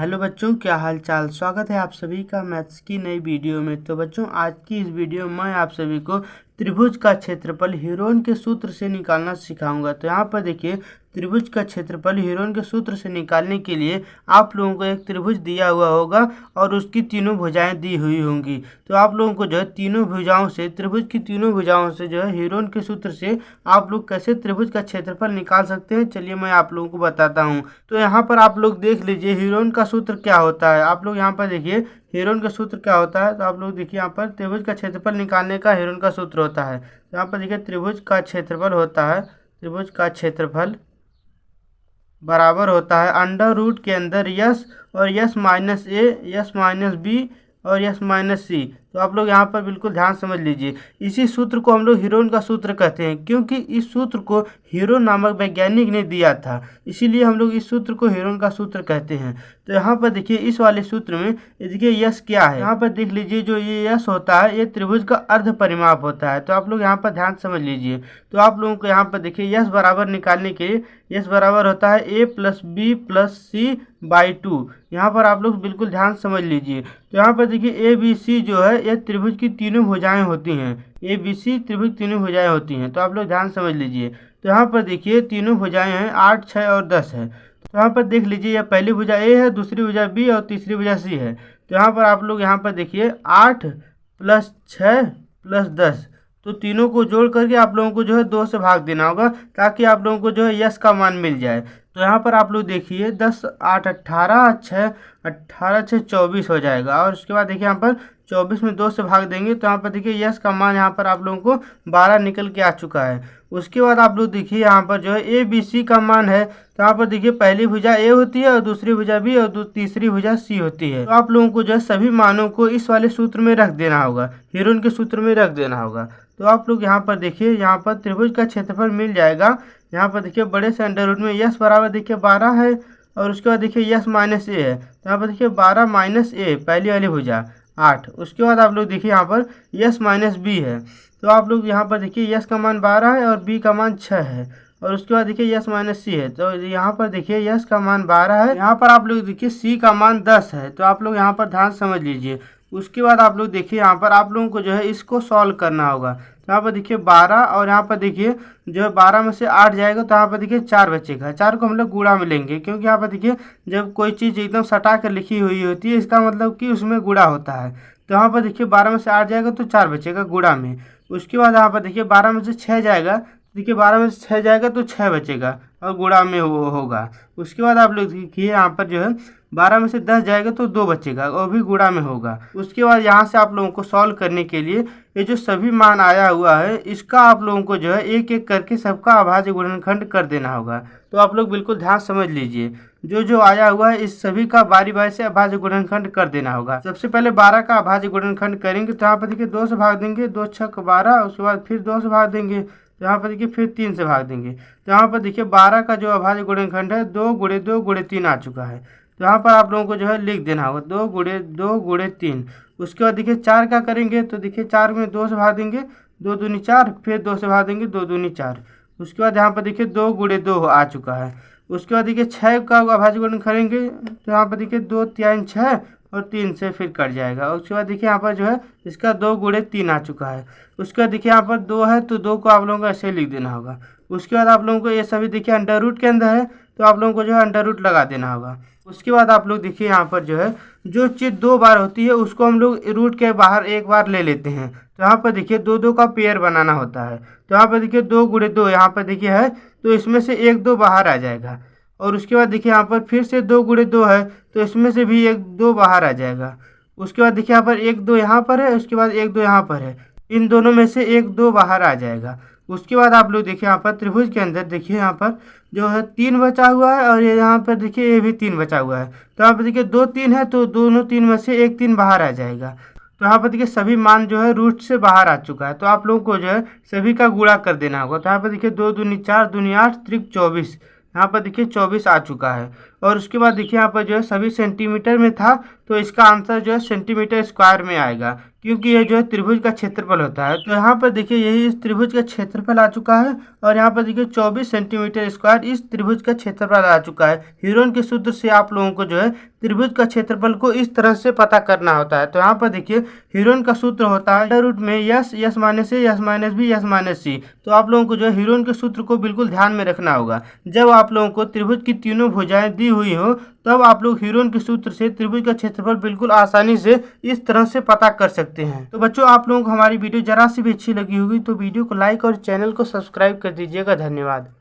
Hello बच्चों, क्या हाल चाल। स्वागत है आप सभी का मैथ्स की नई वीडियो में। तो बच्चों, आज की इस वीडियो में मैं आप सभी को त्रिभुज का क्षेत्रफल हीरोन के सूत्र से निकालना सिखाऊंगा। तो यहाँ पर देखिए, त्रिभुज का क्षेत्रफल हीरोन के सूत्र से निकालने के लिए आप लोगों को एक त्रिभुज दिया हुआ होगा और उसकी तीनों भुजाएं दी हुई होंगी। तो आप लोगों को जो है तीनों भुजाओं से, त्रिभुज की तीनों भुजाओं से जो है हीरोन के सूत्र से आप लोग कैसे त्रिभुज का क्षेत्रफल निकाल सकते हैं, चलिए मैं आप लोगों को बताता हूँ। तो यहाँ पर आप लोग देख लीजिए हीरोन का सूत्र क्या होता है। आप लोग यहाँ पर देखिए हीरोन का सूत्र क्या होता है। तो आप लोग देखिए यहाँ पर त्रिभुज का क्षेत्रफल निकालने का हीरोन का सूत्र होता है। तो यहाँ पर देखिए त्रिभुज का क्षेत्रफल होता है, त्रिभुज का क्षेत्रफल बराबर होता है अंडर रूट के अंदर यस और yes minus A, S minus B और यस माइनस सी। तो आप लोग यहाँ पर बिल्कुल ध्यान समझ लीजिए, इसी सूत्र को हम लोग हीरोन का सूत्र कहते हैं, क्योंकि इस सूत्र को हीरोन नामक वैज्ञानिक ने दिया था, इसीलिए हम लोग इस सूत्र को हीरोन का सूत्र कहते हैं। तो यहाँ पर देखिए इस वाले सूत्र में देखिए यस क्या है। यहाँ पर देख लीजिए, जो ये यस होता है ये त्रिभुज का अर्ध परिमाप होता है। तो आप लोग यहाँ पर ध्यान समझ लीजिए। तो आप लोगों को यहाँ पर देखिए यस बराबर निकालने के लिए यस बराबर होता है A plus B plus C by 2। यहाँ पर आप लोग बिल्कुल ध्यान समझ लीजिए। तो यहाँ पर देखिए ए बी सी जो है ये त्रिभुज की तीनों भुजाएं होती हैं, ए बी सी त्रिभुज तीनों भुजाएं होती हैं। तो आप लोग ध्यान समझ लीजिए। तो यहाँ पर देखिए तीनों भुजाएं हैं 8, 6 और 10 है। तो यहाँ पर देख लीजिए, यह पहली भुजा ए है, दूसरी भुजा बी और तीसरी भुजा सी है। तो यहाँ पर आप लोग यहाँ पर देखिए 8 प्लस 6 प्लस 10, तो तीनों को जोड़ करके आप लोगों को जो है 2 से भाग देना होगा, ताकि आप लोगों को जो है यस का मान मिल जाए। तो यहाँ पर आप लोग देखिए 10 8 18, 6 18 6 24 हो जाएगा। और उसके बाद देखिए यहाँ पर 24 में 2 से भाग देंगे तो यहाँ पर देखिए यस का मान यहाँ पर आप लोगों को 12 निकल के आ चुका है। उसके बाद आप लोग देखिए यहाँ पर जो है ए बी सी का मान है। तो यहाँ पर देखिए पहली भुजा ए होती है और दूसरी भुजा बी और तीसरी भुजा सी होती है। तो आप लोगों को जो है सभी मानों को इस वाले सूत्र में रख देना होगा, हीरोन के सूत्र में रख देना होगा। तो आप लोग यहाँ पर देखिए, यहाँ पर त्रिभुज का क्षेत्रफल मिल जाएगा। यहाँ पर देखिए बड़े से अंडर रूट में यस बराबर देखिए 12 है और उसके बाद देखिए यस माइनस ए है। तो यहाँ पर देखिए 12 माइनस ए पहली वाली भुजा 8। उसके बाद आप लोग देखिए यहाँ पर यस माइनस बी है। तो आप लोग यहाँ पर देखिए यस का मान 12 है और बी का मान 6 है। और उसके बाद देखिए यस माइनस सी है। तो यहाँ पर देखिए यस का मान 12 है, यहाँ पर आप लोग देखिए सी का मान 10 है। तो आप लोग यहाँ पर ध्यान समझ लीजिए। उसके बाद आप लोग देखिए यहाँ पर आप लोगों को जो है इसको सॉल्व करना होगा। तो यहाँ पर देखिए 12 और यहाँ पर देखिए जो है 12 में से 8 जाएगा तो यहाँ पर देखिए 4 बचेगा। 4 को हम लोग गुणा में लेंगे, क्योंकि यहाँ पर देखिए जब कोई चीज़ एकदम सटा कर लिखी हुई होती है इसका मतलब कि उसमें गुणा होता है। तो यहाँ पर देखिए 12 में से 8 जाएगा तो 4 बचेगा गुणा में। उसके बाद यहाँ पर देखिए 12 में से 6 जाएगा, देखिए 12 में से 6 जाएगा तो 6 बचेगा और गुणा में होगा। उसके बाद आप लोग देखिए यहाँ पर जो है 12 में से 10 जाएगा तो 2 बचेगा और भी गुणा में होगा। उसके बाद यहाँ से आप लोगों को सॉल्व करने के लिए ये जो सभी मान आया हुआ है इसका आप लोगों को जो है एक एक करके सबका अभाज्य गुणनखंड कर देना होगा। तो आप लोग बिल्कुल ध्यान समझ लीजिए, जो जो आया हुआ है इस सभी का बारी बारी से अभाज्य गुणनखंड कर देना होगा। सबसे पहले 12 का अभाज्य गुणनखंड करेंगे तो यहाँ पर देखिए 2 से भाग देंगे, 2 6 12। उसके बाद फिर 2 से भाग देंगे, तो यहाँ पर देखिए फिर 3 से भाग देंगे। तो यहाँ पर देखिए 12 का जो अभाज्य गुणनखंड है 2 गुणे 2 गुणे 3 आ चुका है। तो यहाँ पर आप लोगों को जो है लिख देना होगा 2 गुणे 2 गुणे 3। उसके बाद देखिए 4 का करेंगे तो देखिए 4 में 2 से भाग देंगे, 2 दूनी 4, फिर 2 से भाग देंगे, 2 दूनी 4। उसके बाद यहाँ पर देखिए 2 गुणे 2 आ चुका है। उसके बाद देखिए 6 का अभाज्य गुणन करेंगे तो यहाँ पर देखिए 2 3 6 और 3 से फिर कट जाएगा। उसके बाद देखिए यहाँ पर जो है इसका 2 गुणे 3 आ चुका है। उसके बाद देखिए यहाँ पर 2 है तो 2 को आप लोगों को ऐसे लिख देना होगा। उसके बाद आप लोगों को ये सभी देखिए अंडर रूट के अंदर है तो आप लोगों को जो है अंडर रूट लगा देना होगा। उसके बाद आप लोग देखिए यहाँ पर जो है जो चीज़ 2 बार होती है उसको हम लोग रूट के बाहर एक बार ले लेते हैं। तो यहाँ पर देखिए 2 2 का पेयर बनाना होता है। तो यहाँ पर देखिए 2 गुणे 2 यहाँ पर देखिए है तो इसमें से 1 2 बाहर आ जाएगा। और उसके बाद देखिए यहाँ पर फिर से 2 गुणे 2 है तो इसमें से भी 1 2 बाहर आ जाएगा। उसके बाद देखिए यहाँ पर 1 2 यहाँ पर है, उसके बाद 1 2 यहाँ पर है, इन दोनों में से 1 2 बाहर आ जाएगा। उसके बाद आप लोग देखिए यहाँ पर त्रिभुज के अंदर देखिए यहाँ पर जो है 3 बचा हुआ है और ये यहाँ पर देखिए ये भी 3 बचा हुआ है। तो यहाँ पर देखिए 2 3 है तो दोनों 3 में से 1 3 बाहर आ जाएगा। तो यहाँ पर देखिए सभी मान जो है रूट से बाहर आ चुका है। तो आप लोगों को जो है सभी का गुणा कर देना होगा। तो यहाँ पर देखिए 2 दूनी 4 दूनी 8 त्रिक 24, यहाँ पर देखिए 24 आ चुका है। और उसके बाद देखिए यहाँ पर जो है सभी सेंटीमीटर में था तो इसका आंसर जो है सेंटीमीटर स्क्वायर में आएगा, क्योंकि ये जो है त्रिभुज का क्षेत्रफल होता है। तो यहाँ पर देखिए यही इस त्रिभुज का क्षेत्रफल आ चुका है और यहाँ पर देखिए 24 सेंटीमीटर स्क्वायर इस त्रिभुज का क्षेत्रफल आ चुका है। ह्यूरोन के सूत्र से आप लोगों को जो है त्रिभुज का क्षेत्रफल को इस तरह से पता करना होता है। तो यहाँ पर देखिए ह्यूरोन का सूत्र होता है अंडर रूट में S minus A S minus B S minus C. तो आप लोगों को जो है ह्यूरोन के सूत्र को बिल्कुल ध्यान में रखना होगा। जब आप लोगों को त्रिभुज की तीनों भुजाएं दी हुई हो तब आप लोग ह्यूरोन के सूत्र से त्रिभुज का क्षेत्रफल बिल्कुल आसानी से इस तरह से पता कर सकते हैं। तो बच्चों आप लोगों को हमारी वीडियो जरा सी भी अच्छी लगी होगी तो वीडियो को लाइक और चैनल को सब्सक्राइब कर दीजिएगा। धन्यवाद।